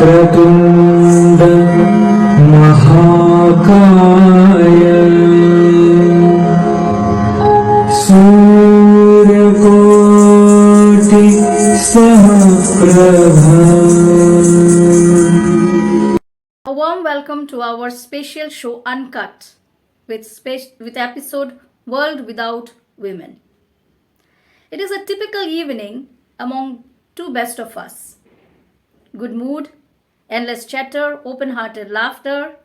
वक्रतुण्ड महाकाय सूर्यकोटि समप्रभा. A warm welcome to our special show Uncut with episode World Without Women. It is a typical evening among two best of us. Good mood, endless chatter, open-hearted laughter,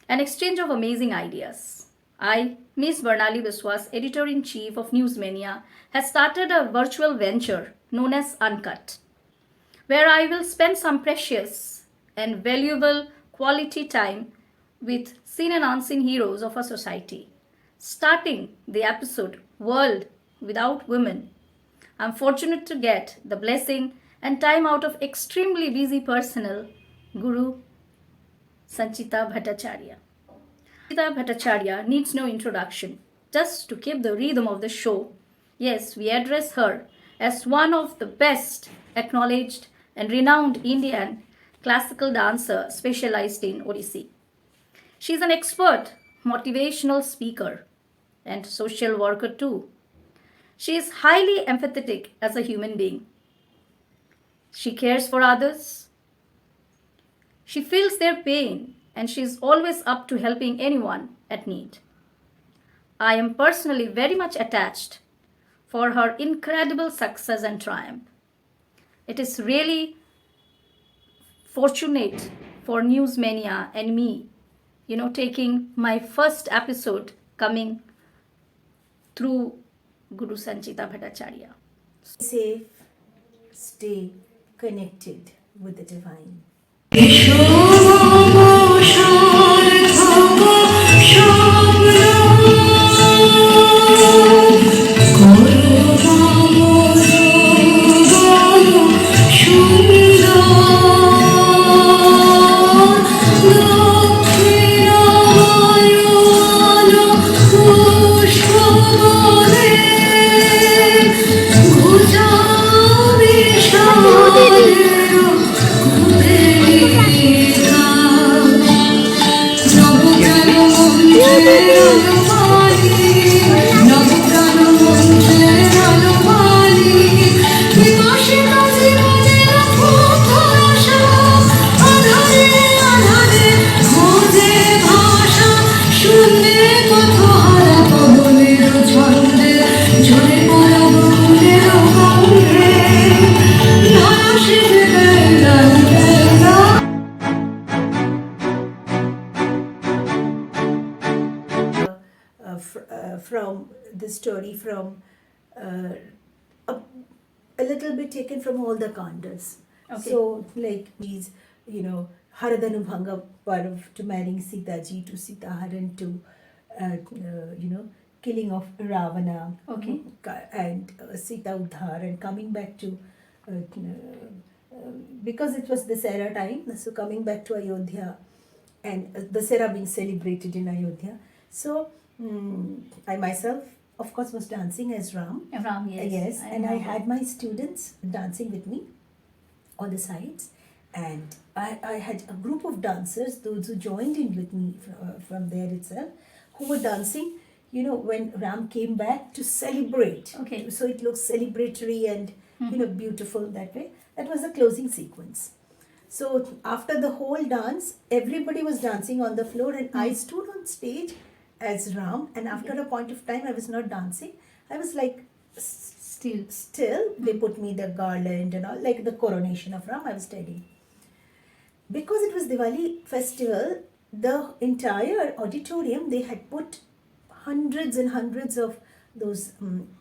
an exchange of amazing ideas. I, Miss Bornali Biswas, Editor-in-Chief of News Mania, has started a virtual venture known as Uncut, where I will spend some precious and valuable quality time with seen and unseen heroes of our society. Starting the episode World Without Women, I'm fortunate to get the blessing and time out of extremely busy personnel, Guru Sanchita Bhattacharyaa. Sanchita Bhattacharyaa needs no introduction. Just to keep the rhythm of the show, yes, we address her as one of the best acknowledged and renowned Indian classical dancer specialized in Oddisi. She is an expert motivational speaker and social worker too. She is highly empathetic as a human being. She cares for others. She feels their pain and she is always up to helping anyone at need. I am personally very much attached for her incredible success and triumph. It is really fortunate for News Mania and me, taking my first episode coming through Guru Sanchita Bhattacharyaa. Safe, stay connected with the divine. From the story from a little bit taken from all the kandas. Okay. So like these, Haradanubhanga Parv to marrying Sita Ji to Sita Haran to, killing of Ravana. Okay. And Sita Udhar and coming back to, because it was the Dasera time, so coming back to Ayodhya and Dasera being celebrated in Ayodhya. So I myself, of course, was dancing as Ram. Ram, yes. Yes, and I had my students dancing with me on the sides. And I had a group of dancers, those who joined in with me from there itself, who were dancing, when Ram came back to celebrate. Okay. So it looks celebratory and, beautiful that way. That was the closing sequence. So after the whole dance, everybody was dancing on the floor and I stood on stage as Ram, and after a point of time I was not dancing. I was like still. They put me the garland and all, like the coronation of Ram, I was steady. Because it was Diwali festival, the entire auditorium, they had put hundreds and hundreds of those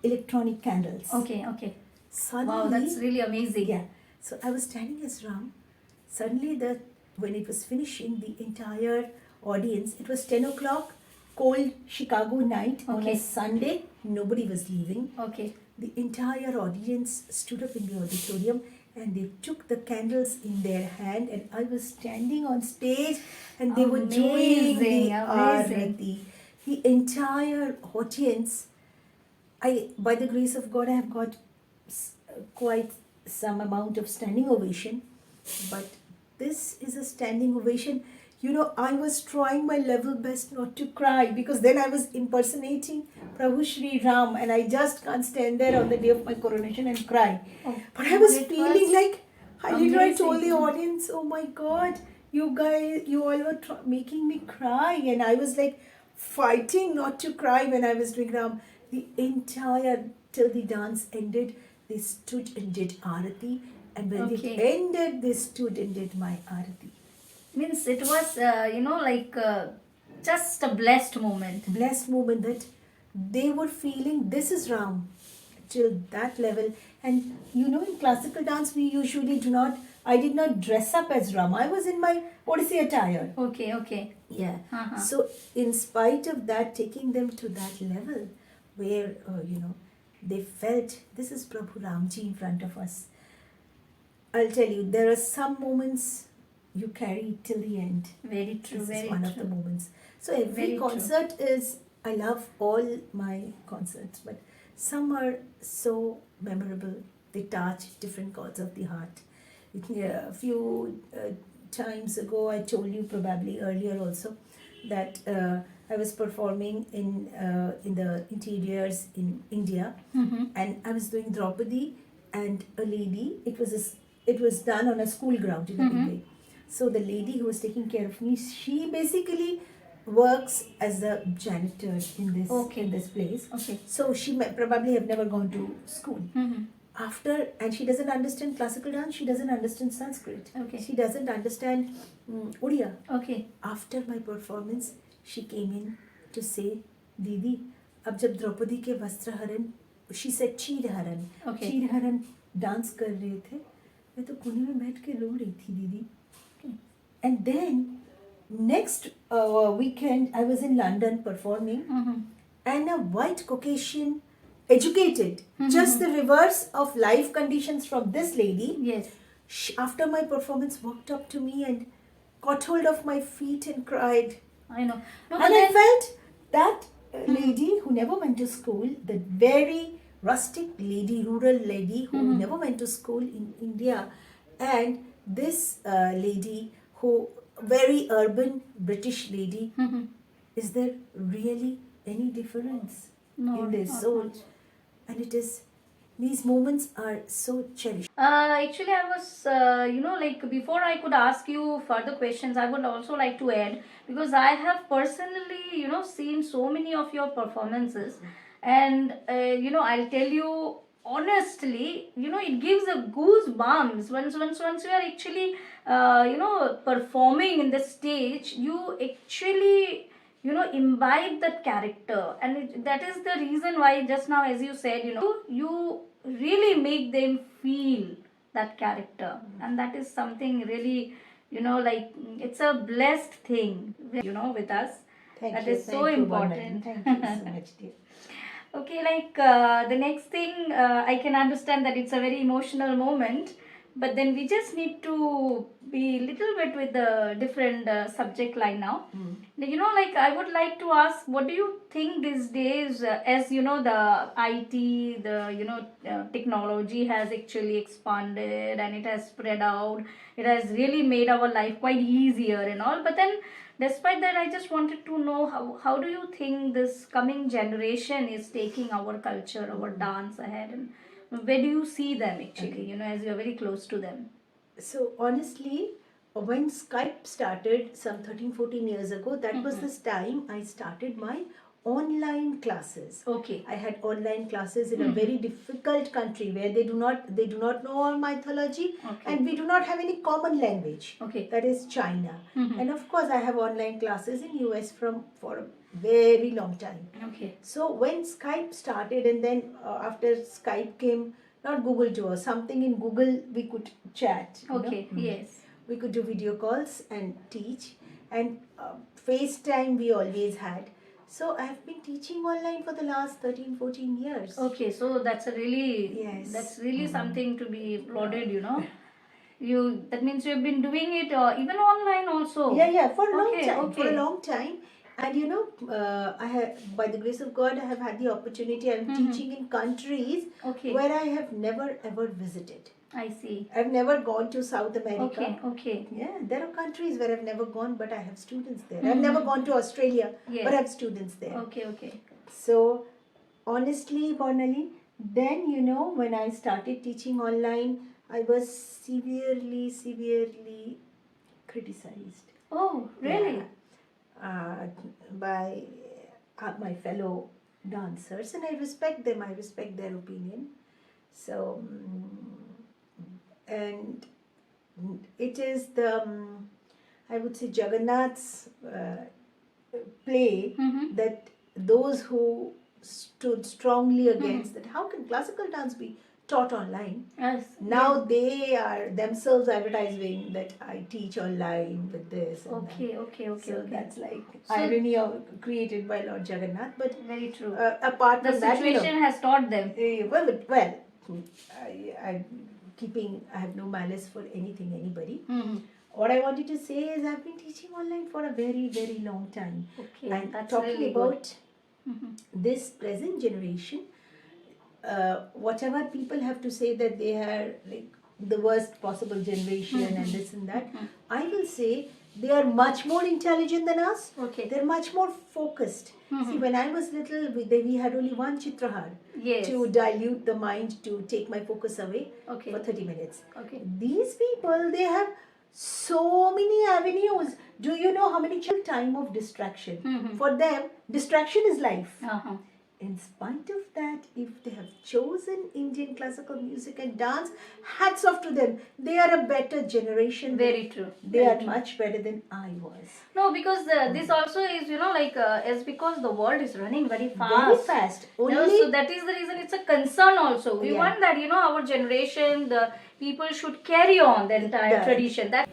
electronic candles. Okay. Suddenly, Wow, that's really amazing. Yeah. So I was standing as Ram. Suddenly, when it was finishing, the entire audience, it was 10 o'clock, cold Chicago night on a Sunday. Nobody was leaving. Okay. the entire audience stood up in the auditorium and they took the candles in their hand, and I was standing on stage and they were doing the Amazing. arati. The entire audience, by the grace of God, I have got quite some amount of standing ovation, but this is a standing ovation. You know, I was trying my level best not to cry because then I was impersonating Prabhu Shri Ram, and I just can't stand there on the day of my coronation and cry. Oh, But I was it feeling was like I literally told the amazing. audience, "Oh my God, you guys, you all were making me cry," and I was like fighting not to cry when I was doing Ram. The entire till the dance ended, they stood and did arati, and when it Okay. ended, they stood and did my arati. Means it was, like just a blessed moment. Blessed moment that they were feeling this is Ram till that level. And you know, in classical dance, we usually do not. I did not dress up as Ram. I was in my Oddisi attire. Okay, okay. Yeah. Uh-huh. So, in spite of that, taking them to that level where, they felt this is Prabhu Ramji in front of us. I'll tell you, there are some moments you carry till the end. Very true, This very is one true. of the moments. So, every Very true. concert is, I love all my concerts, but some are so memorable. They touch different chords of the heart. A few times ago, I told you probably earlier also that I was performing in the interiors in India, and I was doing Draupadi, and a lady. It was done on a school ground in a big way. So the lady who was taking care of me, she basically works as a janitor in this place. Okay. So she probably have never gone to school. And she doesn't understand classical dance, she doesn't understand Sanskrit, Okay. she doesn't understand Odia. Okay. After my performance, she came in to say, Didi, अब जब द्रौपदी के वस्त्र हरण, she said चीर हरण, Okay. चीर हरण dance कर रहे थे, मैं तो कोने में बैठ के रो रही थी दीदी. And then next weekend I was in London performing, and a white Caucasian, educated, just the reverse of life conditions from this lady. Yes. After my performance, walked up to me and caught hold of my feet and cried. I know. No, And I felt that lady who never went to school, the very rustic lady, rural lady who never went to school in India, and this lady who, very urban British lady, is there really any difference No, in their not soul? much. And it is, these moments are so cherished. Actually, I was, before I could ask you further questions, I would also like to add, because I have personally, seen so many of your performances, and, I'll tell you honestly, it gives a goosebumps once you are actually, performing in the stage, you actually imbibe that character, and that is the reason why just now, as you said, you really make them feel that character, and that is something really, it's a blessed thing, with us. That is so important. Thank you so much, dear. Okay, the next thing, I can understand that it's a very emotional moment, but then we just need to be little bit with the different subject line now. I would like to ask, what do you think these days, as the IT, the technology has actually expanded and it has spread out, it has really made our life quite easier and all, but then despite that, I just wanted to know, how do you think this coming generation is taking our culture, our dance ahead, and where do you see them actually, as you are very close to them? So honestly, when Skype started some 13-14 years ago, that was this time I started my online classes. Okay. I had online classes in a very difficult country where they do not know our mythology, Okay. and we do not have any common language. Okay. That is China. And of course I have online classes in US for a very long time. Okay. So when Skype started, and then after Skype came, not Google Duo, something in Google we could chat. Okay. Yes. We could do video calls and teach, and FaceTime we always had. So I have been teaching online for the last 13, 14 years. Okay, so that's a really Yes. that's really something to be applauded, you know. That means you've been doing it even online also. Yeah, for a long Okay, time. For a okay. long time. And you know, I have, by the grace of God, I have had the opportunity. I'm teaching in countries Okay. where I have never ever visited. I see. I've never gone to South America. Okay, okay. Yeah, there are countries where I've never gone, but I have students there. I've never gone to Australia, Yes. but I have students there. Okay, okay. So, honestly, Bornali, then you know, when I started teaching online, I was severely criticized. Oh, really? Yeah, by my fellow dancers, and I respect them. I respect their opinion. So, and it is the I would say Jagannath's play that those who stood strongly against that. How can classical dance be taught online? Yes. Now they are themselves advertising that I teach online with this. And Okay, that. okay, okay, So okay. that's like So- irony created by Lord Jagannath. But Very true. apart The from that, situation has taught them. well, I have no malice for anything, anybody. What I wanted to say is I've been teaching online for a very, very long time. Okay, And that's talking really about this present generation, whatever people have to say that they are like the worst possible generation and this and that, I will say they are much more intelligent than us. Okay. They're much more focused. See, when I was little, we had only one chitrahar Yes. to dilute the mind, to take my focus away Okay. for 30 minutes. Okay. These people, they have so many avenues. Do you know how many time of distraction? For them, distraction is life. Uh-huh. In spite of that, if they have chosen Indian classical music and dance, hats off to them. They are a better generation. Very true. They are much better than I was. No, because this also is, is because the world is running very fast. Very fast. You know, Only so that is the reason it's a concern also. We Yeah. want that, our generation, the people should carry on the entire That- tradition. That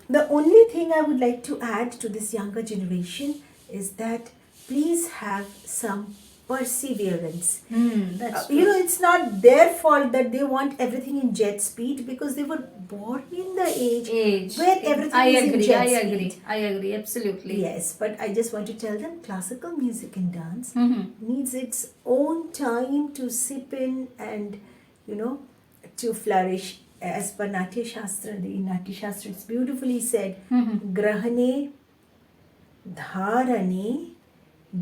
the only thing I would like to add to this younger generation is that please have some perseverance. that's It's not their fault that they want everything in jet speed, because they were born in the age where everything I is in agree, jet I speed. agree, I agree, absolutely. Yes, but I just want to tell them classical music and dance needs its own time to sip in and, to flourish. As per Natya Shastra, the Natya Shastra, it's beautifully said, Grahane, Dharane,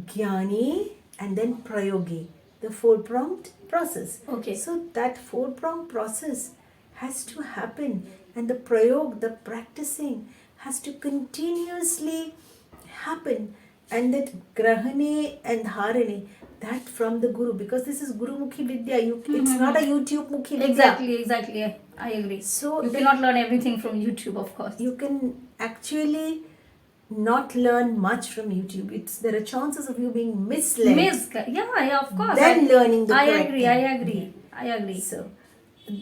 Jnane, and then Prayoge, the four-pronged process. Okay. So that four-pronged process has to happen, and the prayog, the practicing, has to continuously happen, and that Grahane and Dharane, that from the Guru, because this is Guru Mukhi Vidya, it's not a YouTube Mukhi Vidya. Exactly, I agree. So you cannot learn everything from YouTube, of course. You can actually not learn much from YouTube. There are chances of you being misled. Yeah, of course. Then learning the correct I agree. So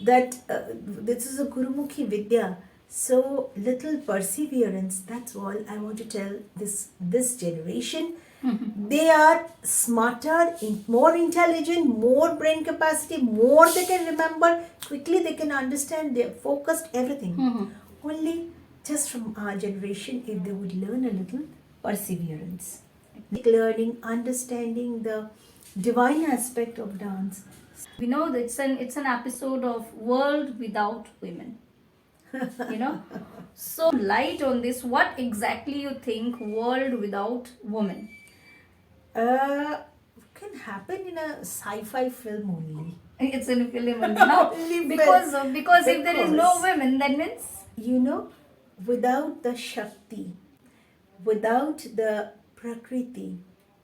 that this is a Gurumukhi Vidya. So little perseverance. That's all I want to tell this generation. They are smarter, more intelligent, more brain capacity, more they can remember, quickly they can understand, they're focused, everything. Only just from our generation, if they would learn a little perseverance. Learning, understanding the divine aspect of dance. We know that it's an episode of World Without Women. So light on this, what exactly you think world without women? Can happen in a sci-fi film only. It's in a film only now. because if there is no women, that means without the Shakti, without the Prakriti,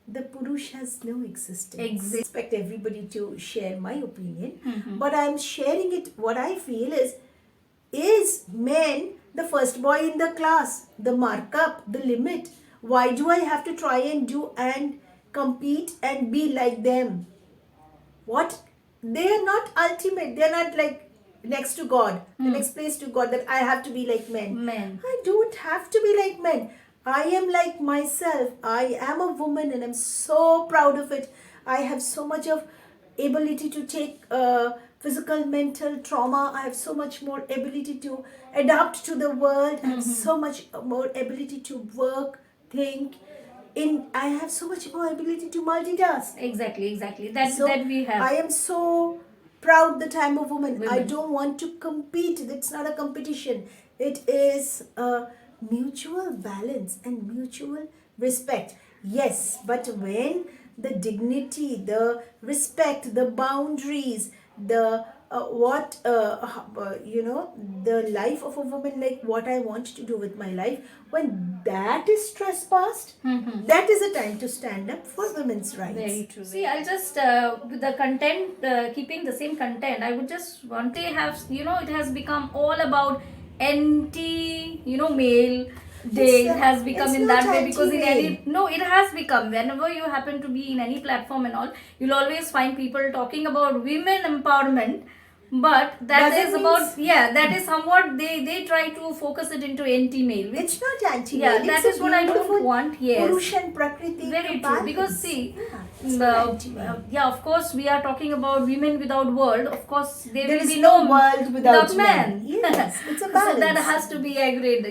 the Purush has no existence. I expect everybody to share my opinion, but I'm sharing it. What I feel is men the first boy in the class, the markup, the limit? Why do I have to try and do and compete and be like them? What? They are not ultimate. They are not like next to God, the next place to God, that I have to be like men. Men. I don't have to be like men. I am like myself. I am a woman and I'm so proud of it. I have so much of ability to take physical, mental trauma. I have so much more ability to adapt to the world. I have so much more ability to work, think. I have so much more ability to multitask. Exactly. That So that we have. I am so proud that I'm a woman. I Women. don't want to compete. It's not a competition. It is a mutual balance and mutual respect. Yes, but when the dignity, the respect, the boundaries, the the life of a woman, like what I want to do with my life, when that is trespassed, that is a time to stand up for women's rights. Very true. See, I'll just with the content, keeping the same content. I would just want to have, it has become all about anti, male day. It has become it's in not that way because in anti-male. no, it has become. Whenever you happen to be in any platform and all, you'll always find people talking about women empowerment. But that Doesn't is about that is somewhat they try to focus it into anti-male. It's not anti-male. That is what I don't want. Yes. Purush and Prakriti. Very true. Because see, it's not anti-male. of course, we are talking about women without world. Of course, there will is be no no world without men. Yes, it's a So balance. that has to be agreed.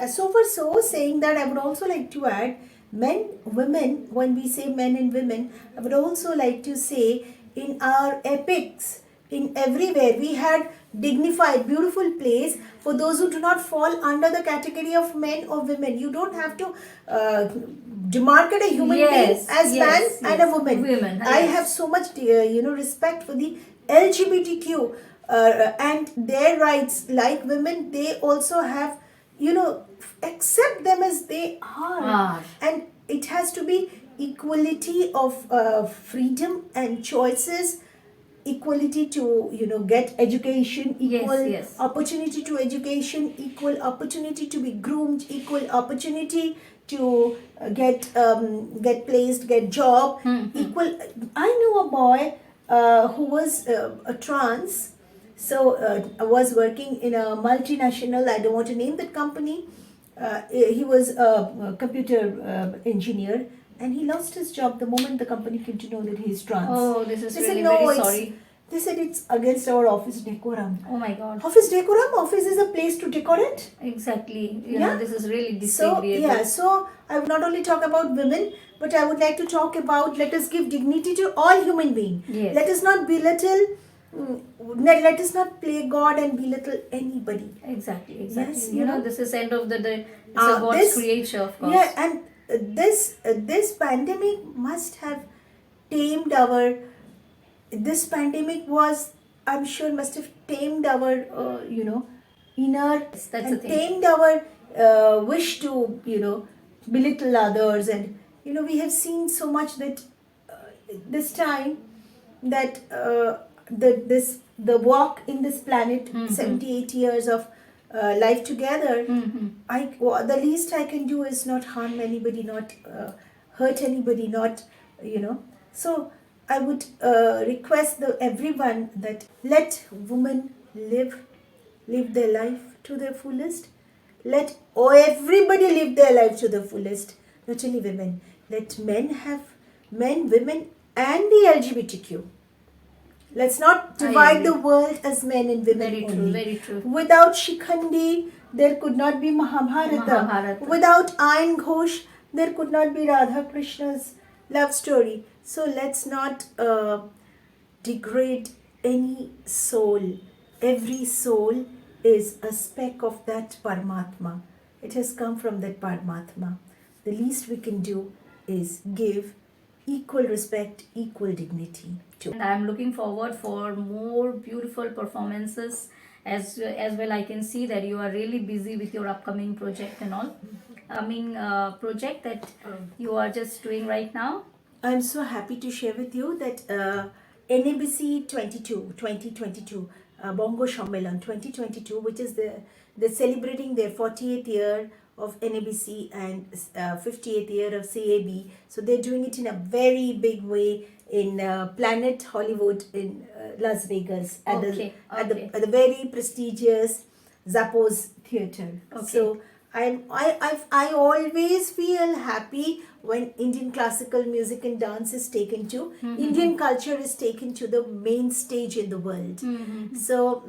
So saying that, I would also like to add men, women. When we say men and women, I would also like to say in our epics, in everywhere we had dignified, beautiful place for those who do not fall under the category of men or women. You don't have to demarcate a human being as man and a woman. I have so much respect for the LGBTQ and their rights. Like women, they also have, accept them as they are. And it has to be equality of freedom and choices, equality to get education, equal opportunity to education, equal opportunity to be groomed, equal opportunity to get placed, get job, equal. I know a boy who was a trans. So I was working in a multinational. I don't want to name that company. He was a computer engineer, and he lost his job the moment the company came to know that he is trans. Oh, this is They really said, no, very sorry. They said it's against our office decorum. Oh my God. Office decorum? Office is a place to decorate? Exactly. This is really So, disagreeable. so I would not only talk about women, but I would like to talk about, let us give dignity to all human beings. Yes. Let us not belittle, let us not play God and belittle anybody. Exactly. Yes, this is end of the day. It's a God's creature, of course. Yeah, and this pandemic must have tamed our. This pandemic was, I'm sure, must have tamed our, inner, That's and the thing. tamed our wish to, belittle others. And, we have seen so much that this time that the walk in this planet, 78 years of life together, the least I can do is not harm anybody, not hurt anybody, not, So I would request everyone that let women live their life to their fullest. Let everybody live their life to the fullest. Not only women. Let men, women, and the LGBTQ. Let's not divide the world as men and women Very only. true, very true. Without Shikhandi, there could not be Mahabharata. Without Ayan Ghosh, there could not be Radha Krishna's love story. So let's not degrade any soul. Every soul is a speck of that Paramatma. It has come from that Paramatma. The least we can do is give equal respect, equal dignity to. And I'm looking forward for more beautiful performances as well. I can see that you are really busy with your upcoming project and all. Project that you are just doing right now. I'm so happy to share with you that NABC 2022, Bongo Shommelan 2022, which is they're celebrating their 40th year of NABC and 58th year of CAB. So they're doing it in a very big way in Planet Hollywood in Las Vegas at the very prestigious Zappos Theatre. So I always feel happy when Indian classical music and dance is taken to Indian culture is taken to the main stage in the world. So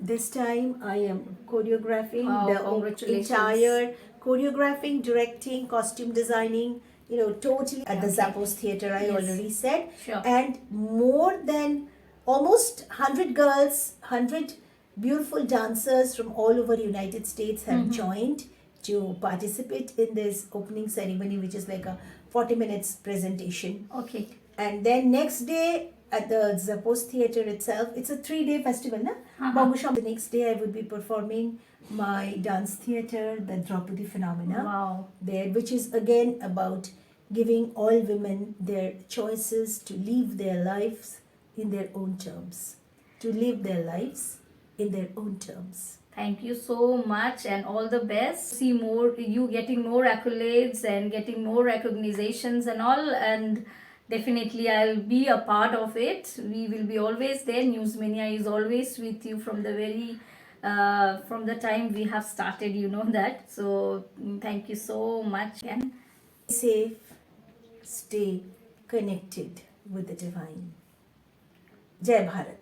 this time I am choreographing Wow, the congratulations. entire choreographing, directing, costume designing. Totally at the Zappos Theatre. I already said, Sure. and more than almost 100 girls, 100 beautiful dancers from all over United States have joined to participate in this opening ceremony, which is like a 40 minutes presentation. Okay. And then next day at the Zappos Theatre itself, it's a 3-day festival, na? Babusham. The next day I would be performing my dance theatre, the Draupadi Phenomena, Wow. there, which is again about giving all women their choices to live their lives in their own terms. To live their lives in their own terms. Thank you so much and all the best. See more you getting more accolades and getting more recognitions and all, and definitely I'll be a part of it. We will be always there. News Mania is always with you from the very from the time we have started, you know that. So thank you so much again. Safe, stay connected with the divine. Jai Bharat.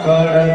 Kadal